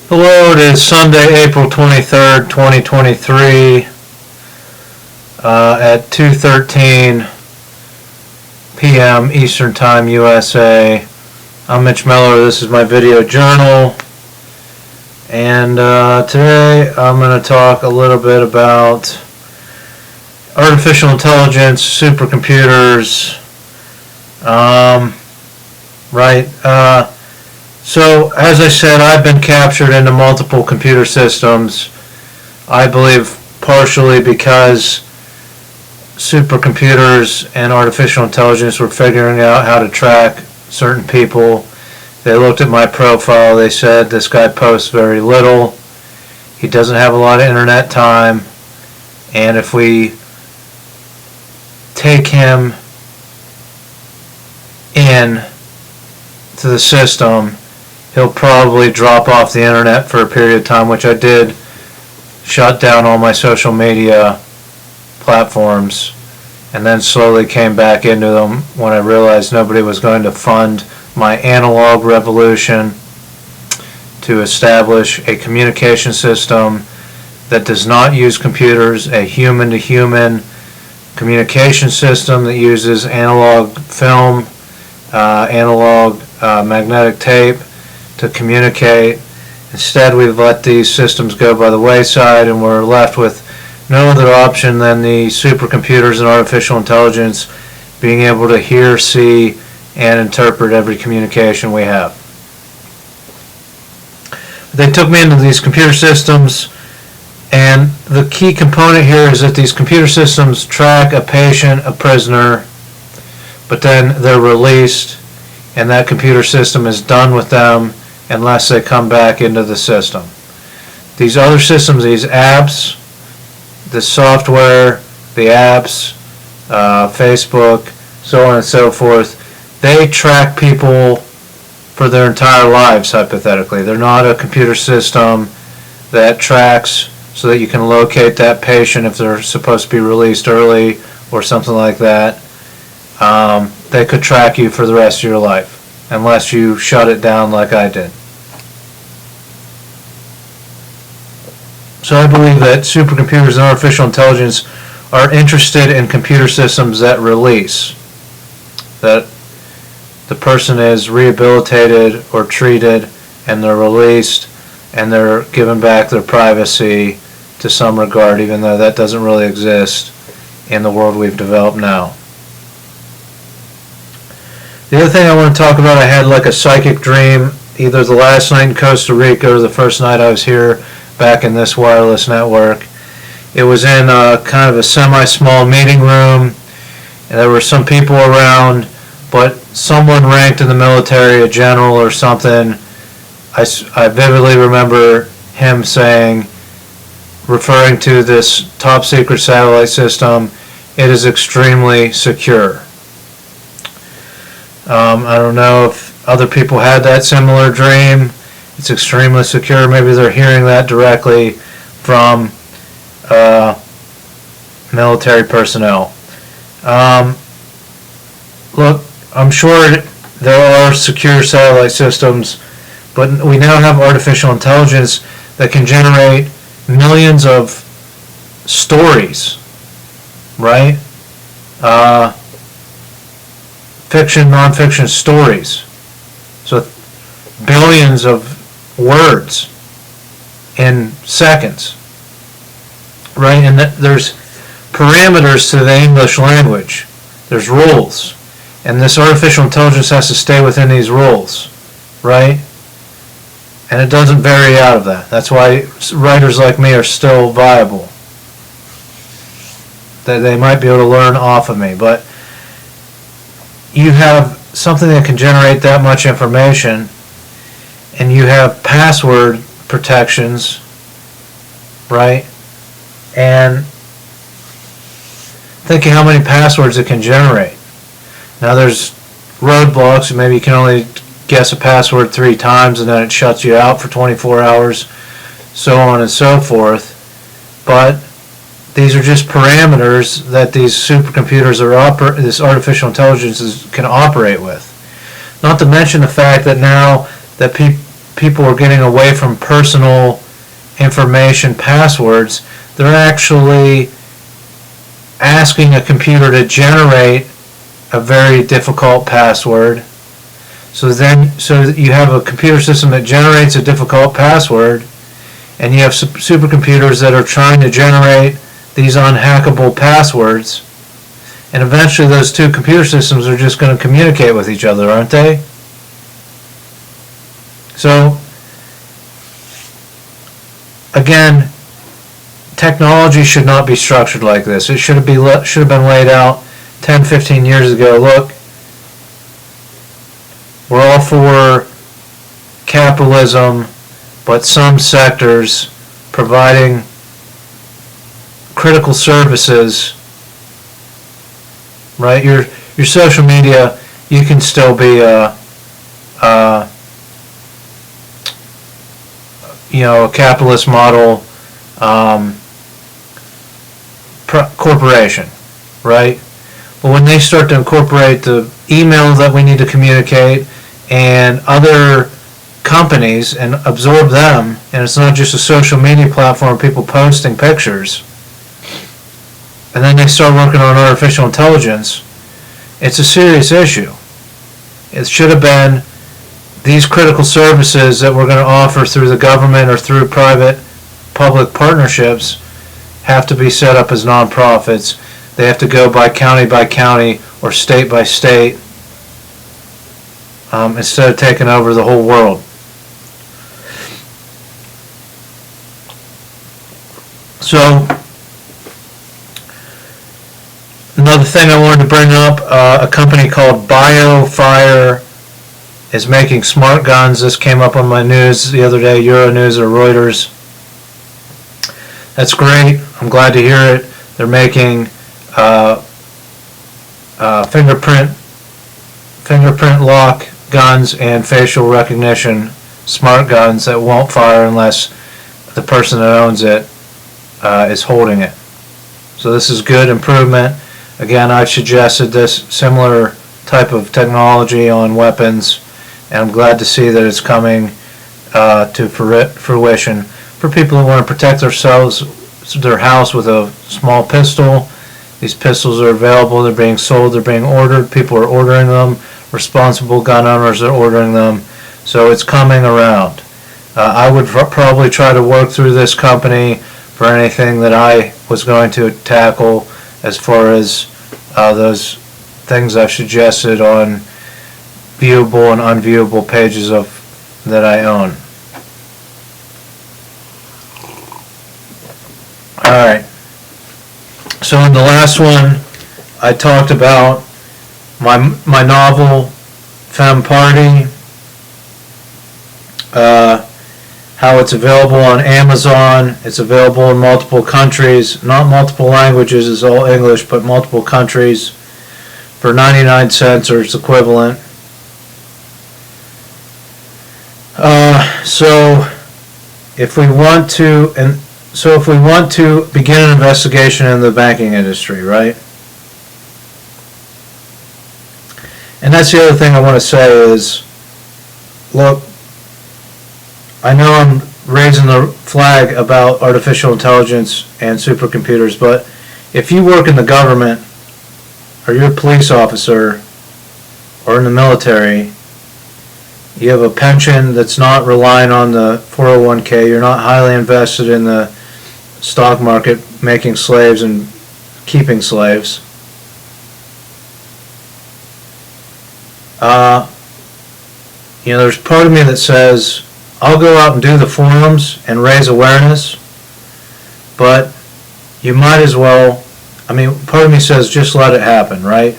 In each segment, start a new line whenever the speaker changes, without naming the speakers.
Hello, it is Sunday, April 23rd, 2023 at 2:13 p.m. Eastern Time, USA. I'm Mitch Miller. This is my video journal. And today I'm going to talk a little bit about artificial intelligence, supercomputers. So, as I said, I've been captured into multiple computer systems. I believe partially because supercomputers and artificial intelligence were figuring out how to track certain people. They looked at my profile. They said, this guy posts very little. He doesn't have a lot of internet time. And if we take him in to the system, he'll probably drop off the internet for a period of time, which I did. Shut down all my social media platforms and then slowly came back into them when I realized nobody was going to fund my analog revolution to establish a communication system that does not use computers, a human-to-human communication system that uses analog film, analog magnetic tape to communicate. Instead, we've let these systems go by the wayside, and we're left with no other option than the supercomputers and artificial intelligence being able to hear, see, and interpret every communication we have. They took me into these computer systems, and the key component here is that these computer systems track a patient, a prisoner, but then they're released, and that computer system is done with them unless they come back into the system. These other systems, these apps, the software, the apps, Facebook, so on and so forth, they track people for their entire lives, hypothetically. They're not a computer system that tracks so that you can locate that patient if they're supposed to be released early or something like that. They could track you for the rest of your life unless you shut it down like I did. So I believe that supercomputers and artificial intelligence are interested in computer systems that release, that the person is rehabilitated or treated and they're released and they're given back their privacy to some regard, even though that doesn't really exist in the world we've developed now. The other thing I want to talk about, I had like a psychic dream either the last night in Costa Rica or the first night I was here back in this wireless network. It was in kind of a semi-small meeting room, and there were some people around, but someone ranked in the military, a general or something, I vividly remember him saying, referring to this top secret satellite system, it is extremely secure. I don't know if other people had that similar dream. It's extremely secure. Maybe they're hearing that directly from military personnel. Look, I'm sure there are secure satellite systems, but we now have artificial intelligence that can generate millions of stories, right? Fiction, non-fiction stories. So billions of words in seconds, right? And there's parameters to the English language. There's rules, and this artificial intelligence has to stay within these rules, right? And it doesn't vary out of that. That's why writers like me are still viable. They might be able to learn off of me, but you have something that can generate that much information, and you have password protections, right? And thinking how many passwords it can generate. Now there's roadblocks, maybe you can only guess a password 3 times and then it shuts you out for 24 hours, so on and so forth. But these are just parameters that these supercomputers or this artificial intelligence can operate with. Not to mention the fact that now that people are getting away from personal information passwords. They're actually asking a computer to generate a very difficult password. So you have a computer system that generates a difficult password, and you have supercomputers that are trying to generate these unhackable passwords, and eventually those two computer systems are just going to communicate with each other, aren't they? So again, technology should not be structured like this. It should have been laid out 10, 15 years ago. Look, we're all for capitalism, but some sectors providing critical services, right? Your social media, you can still be a capitalist model corporation, right? But when they start to incorporate the email that we need to communicate and other companies and absorb them, and it's not just a social media platform, people posting pictures, and then they start working on artificial intelligence, it's a serious issue. It should have been these critical services that we're going to offer through the government or through private-public partnerships have to be set up as nonprofits. They have to go by county or state by state instead of taking over the whole world. So, another thing I wanted to bring up, a company called BioFire is making smart guns. This came up on my news the other day, Euronews or Reuters. That's great. I'm glad to hear it. They're making fingerprint lock guns and facial recognition smart guns that won't fire unless the person that owns it is holding it. So this is good improvement. Again, I've suggested this similar type of technology on weapons, and I'm glad to see that it's coming to fruition for people who want to protect their house with a small pistol. These pistols are available. They're being sold. They're being ordered. People are ordering them. Responsible gun owners are ordering them. So it's coming around. I would probably try to work through this company for anything that I was going to tackle as far as those things I've suggested on viewable and unviewable pages that I own. Alright, so in the last one I talked about my novel Femme Party, how it's available on Amazon. It's available in multiple countries, not multiple languages, it's all English, but multiple countries for 99 cents or its equivalent. So if we want to begin an investigation in the banking industry, right? And that's the other thing I want to say is, look, I know I'm raising the flag about artificial intelligence and supercomputers, but if you work in the government, or you're a police officer, or in the military, you have a pension that's not relying on the 401k, you're not highly invested in the stock market making slaves and keeping slaves. There's part of me that says, I'll go out and do the forums and raise awareness, but you might as well, part of me says just let it happen, right?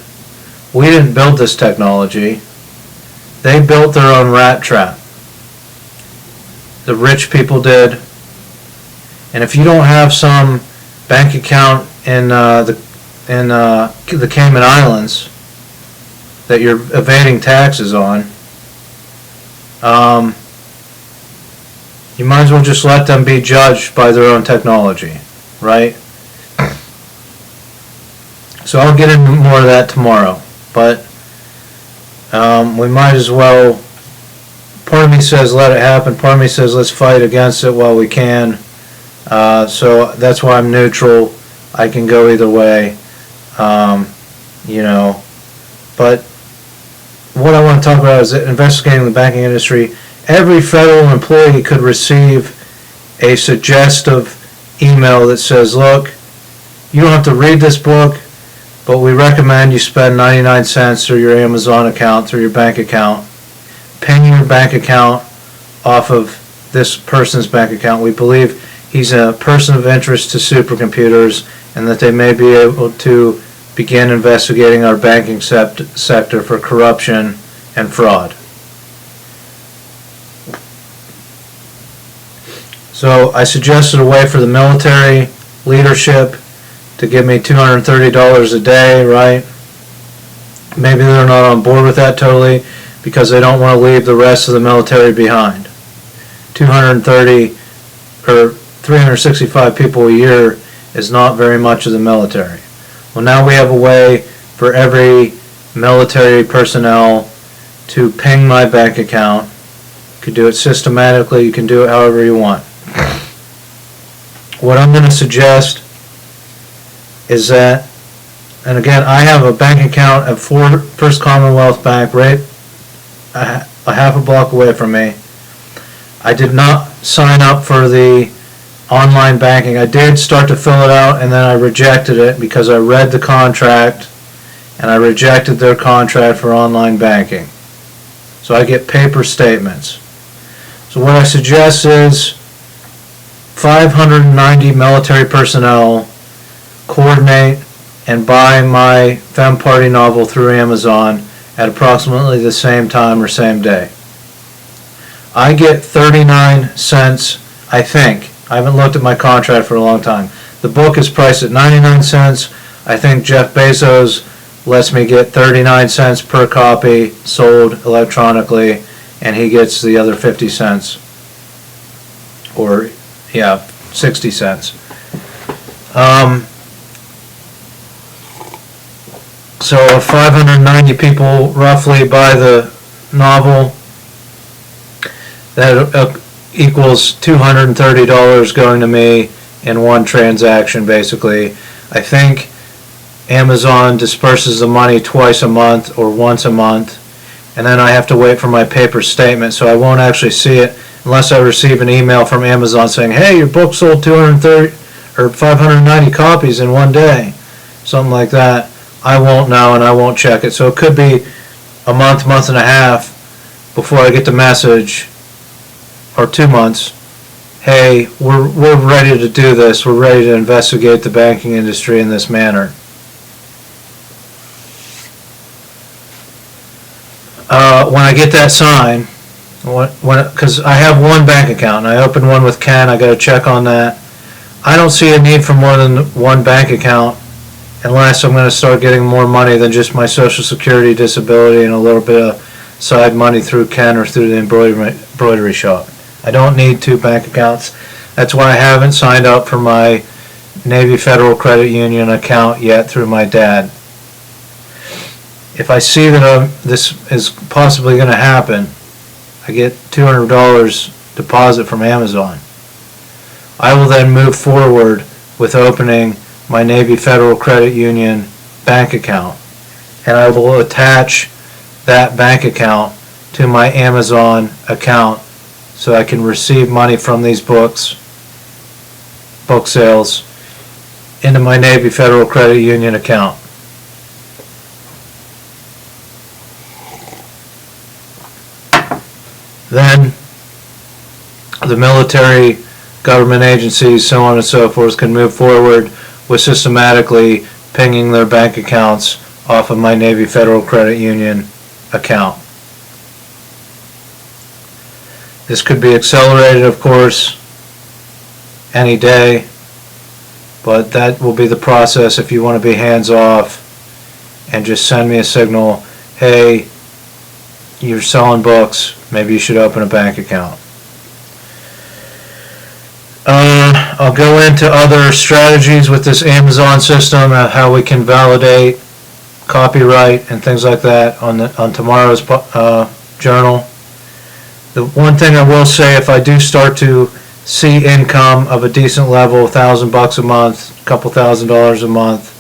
We didn't build this technology. They built their own rat trap. The rich people did. And if you don't have some bank account in the Cayman Islands that you're evading taxes on, you might as well just let them be judged by their own technology, right? So I'll get into more of that tomorrow, but we might as well part of me says let it happen, part of me says let's fight against it while we can. So that's why I'm neutral. I can go either way, but what I want to talk about is investigating the banking industry. Every federal employee could receive a suggestive email that says, look, you don't have to read this book, but we recommend you spend 99 cents through your Amazon account, through your bank account. Ping your bank account off of this person's bank account. We believe he's a person of interest to supercomputers, and that they may be able to begin investigating our banking sector for corruption and fraud. So I suggested a way for the military leadership to give me $230 a day, right? Maybe they're not on board with that totally because they don't want to leave the rest of the military behind. 230 or 365 people a year is not very much of the military. Well, now we have a way for every military personnel to ping my bank account. You can do it systematically, you can do it however you want. What I'm going to suggest is that, and again, I have a bank account at First Commonwealth Bank right a half a block away from me. I did not sign up for the online banking. I did start to fill it out and then I rejected it because I read the contract and I rejected their contract for online banking. So I get paper statements. So what I suggest is 590 military personnel coordinate and buy my Femme Party novel through Amazon at approximately the same time or same day. I get 39 cents, I think. I haven't looked at my contract for a long time. The book is priced at 99 cents. I think Jeff Bezos lets me get 39 cents per copy sold electronically, and he gets the other 50 cents. Or, 60 cents. So if 590 people roughly buy the novel, that equals $230 going to me in one transaction, basically. I think Amazon disperses the money twice a month or once a month, and then I have to wait for my paper statement, so I won't actually see it unless I receive an email from Amazon saying, hey, your book sold 230 or 590 copies in one day, something like that. I won't know and I won't check it. So it could be a month, month and a half before I get the message, or 2 months, hey, we're ready to do this. We're ready to investigate the banking industry in this manner. When I get that sign, because I have one bank account and I opened one with Ken, I got to check on that. I don't see a need for more than one bank account unless I'm going to start getting more money than just my Social Security, disability, and a little bit of side money through Ken or through the embroidery shop. I don't need two bank accounts. That's why I haven't signed up for my Navy Federal Credit Union account yet through my dad. If I see that this is possibly going to happen, I get $200 deposit from Amazon. I will then move forward with opening my Navy Federal Credit Union bank account, and I will attach that bank account to my Amazon account so I can receive money from these book sales, into my Navy Federal Credit Union account. Then the military, government agencies, so on and so forth, can move forward with systematically pinging their bank accounts off of my Navy Federal Credit Union account. This could be accelerated, of course, any day, but that will be the process if you want to be hands-off and just send me a signal, hey, you're selling books, maybe you should open a bank account. I'll go into other strategies with this Amazon system, how we can validate copyright and things like that on tomorrow's journal. The one thing I will say, if I do start to see income of a decent level, $1,000 a month, a couple $1,000s a month,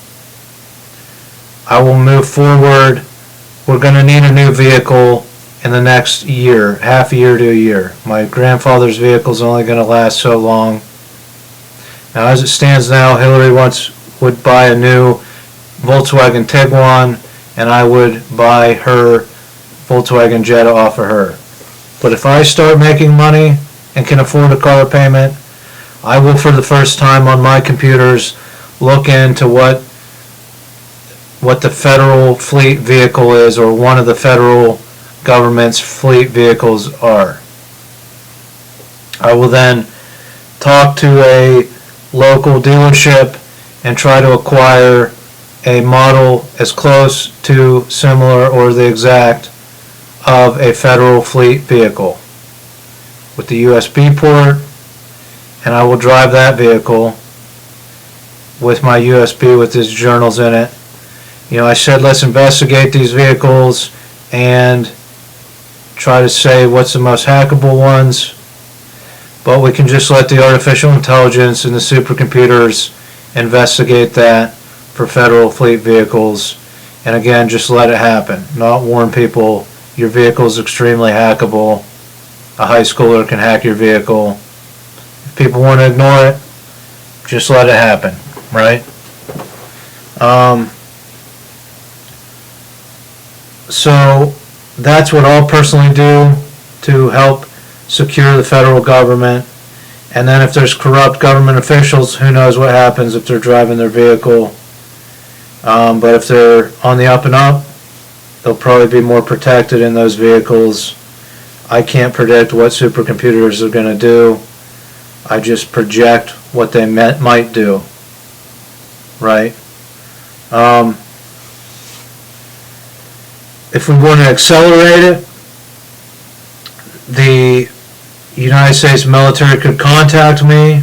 I will move forward. We're going to need a new vehicle in the next year, half a year to a year. My grandfather's vehicle is only going to last so long. Now, as it stands now, Hillary would buy a new Volkswagen Tiguan, and I would buy her Volkswagen Jetta off of her. But if I start making money and can afford a car payment, I will, for the first time on my computers, look into what the federal fleet vehicle is, or one of the federal government's fleet vehicles are. I will then talk to a local dealership and try to acquire a model as close to similar or the exact of a federal fleet vehicle with the USB port, and I will drive that vehicle with my USB with these journals in it. You know, I said let's investigate these vehicles and try to say what's the most hackable ones, but we can just let the artificial intelligence and the supercomputers investigate that for federal fleet vehicles, and again, just let it happen. Not warn people your vehicle is extremely hackable. A high schooler can hack your vehicle. If people want to ignore it, just let it happen, right? So that's what I'll personally do to help secure the federal government. And then if there's corrupt government officials, who knows what happens if they're driving their vehicle. But if they're on the up and up, they'll probably be more protected in those vehicles. I can't predict what supercomputers are going to do. I just project what they might do, right? If we want to accelerate it, the United States military could contact me.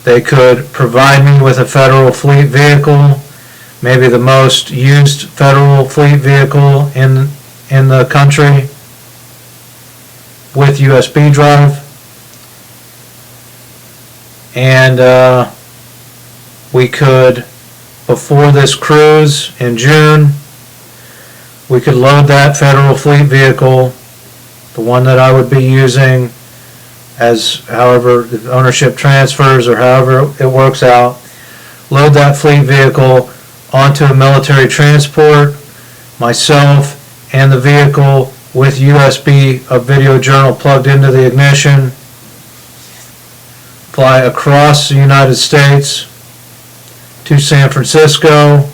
They could provide me with a federal fleet vehicle, maybe the most used federal fleet vehicle in the country, with USB drive. And we could, before this cruise in June, we could load that federal fleet vehicle, the one that I would be using, as however the ownership transfers or however it works out, load that fleet vehicle onto a military transport, myself and the vehicle with USB, a video journal plugged into the ignition, fly across the United States to San Francisco,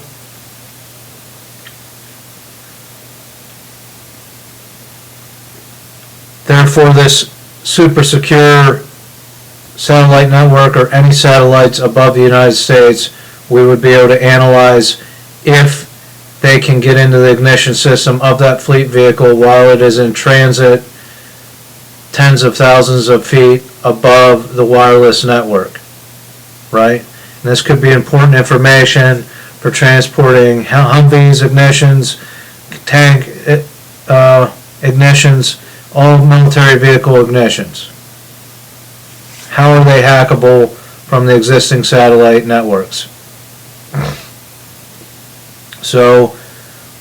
therefore this super secure satellite network, or any satellites above the United States, we would be able to analyze if they can get into the ignition system of that fleet vehicle while it is in transit tens of thousands of feet above the wireless network, right? And this could be important information for transporting Humvees ignitions, tank ignitions, all military vehicle ignitions. How are they hackable from the existing satellite networks? So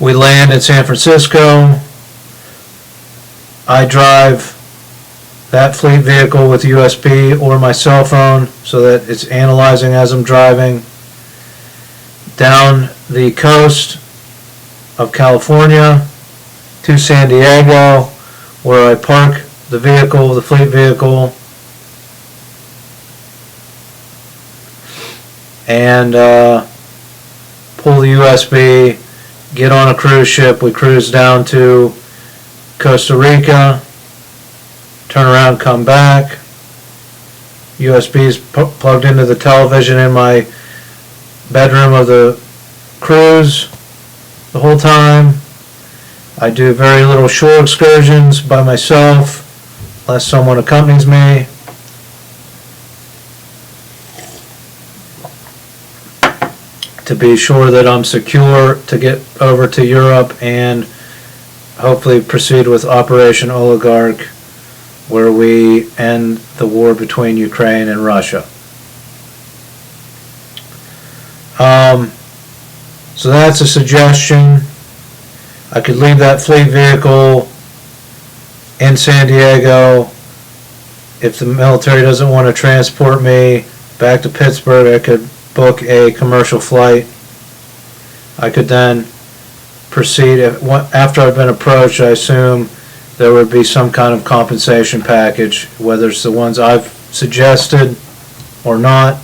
we land in San Francisco. I drive that fleet vehicle with USB or my cell phone so that it's analyzing as I'm driving down the coast of California to San Diego, where I park the vehicle, the fleet vehicle, and pull the USB, get on a cruise ship. We cruise down to Costa Rica, turn around, come back. USB is plugged into the television in my bedroom of the cruise the whole time. I do very little shore excursions by myself, unless someone accompanies me. To be sure that I'm secure to get over to Europe and hopefully proceed with Operation Oligarch, where we end the war between Ukraine and Russia. So that's a suggestion. I could leave that fleet vehicle in San Diego. If the military doesn't want to transport me back to Pittsburgh, I could book a commercial flight. I could then proceed. After I've been approached, I assume there would be some kind of compensation package, whether it's the ones I've suggested or not.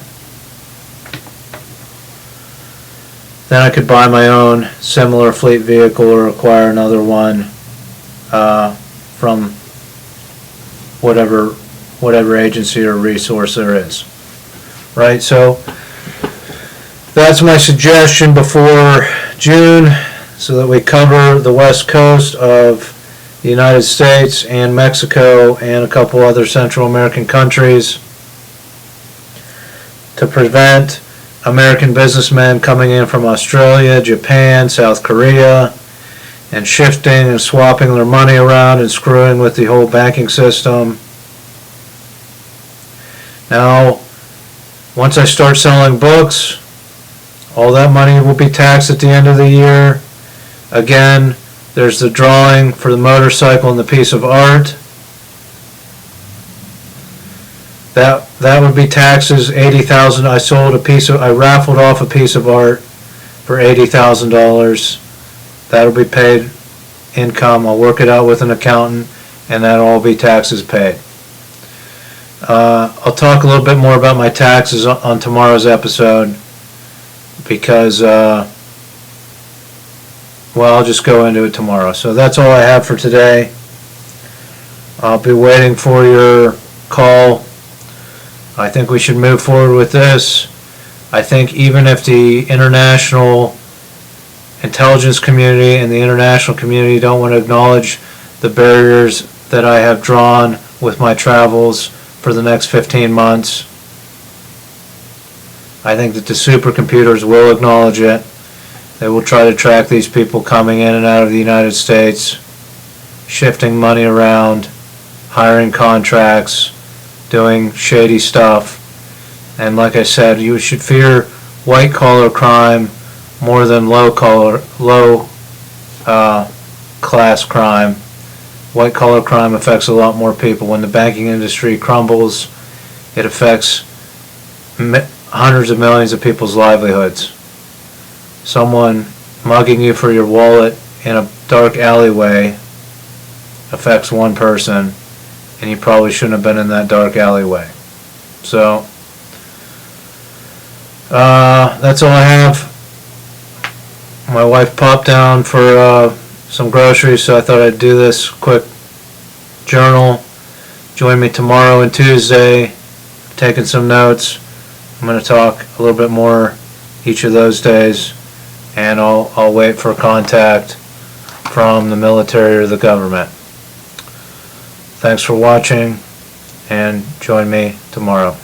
Then I could buy my own similar fleet vehicle or acquire another one from whatever agency or resource there is. Right? So that's my suggestion before June, so that we cover the west coast of the United States and Mexico and a couple other Central American countries, to prevent American businessmen coming in from Australia, Japan, South Korea, and shifting and swapping their money around and screwing with the whole banking system. Now, once I start selling books, all that money will be taxed at the end of the year. Again, there's the drawing for the motorcycle and the piece of art. That would be taxes, $80,000. I raffled off a piece of art for $80,000. That'll be paid income. I'll work it out with an accountant, and that'll all be taxes paid. I'll talk a little bit more about my taxes on tomorrow's episode, because, well, I'll just go into it tomorrow. So that's all I have for today. I'll be waiting for your call. I think we should move forward with this. I think even if the international intelligence community and the international community don't want to acknowledge the barriers that I have drawn with my travels for the next 15 months, I think that the supercomputers will acknowledge it. They will try to track these people coming in and out of the United States, shifting money around, hiring contracts, doing shady stuff. And like I said, you should fear white collar crime more than low class crime. White collar crime affects a lot more people. When the banking industry crumbles, it affects hundreds of millions of people's livelihoods. Someone mugging you for your wallet in a dark alleyway affects one person, and you probably shouldn't have been in that dark alleyway. So, that's all I have. My wife popped down for some groceries, so I thought I'd do this quick journal. Join me tomorrow and Tuesday. I'm taking some notes. I'm going to talk a little bit more each of those days, and I'll wait for contact from the military or the government. Thanks for watching, and join me tomorrow.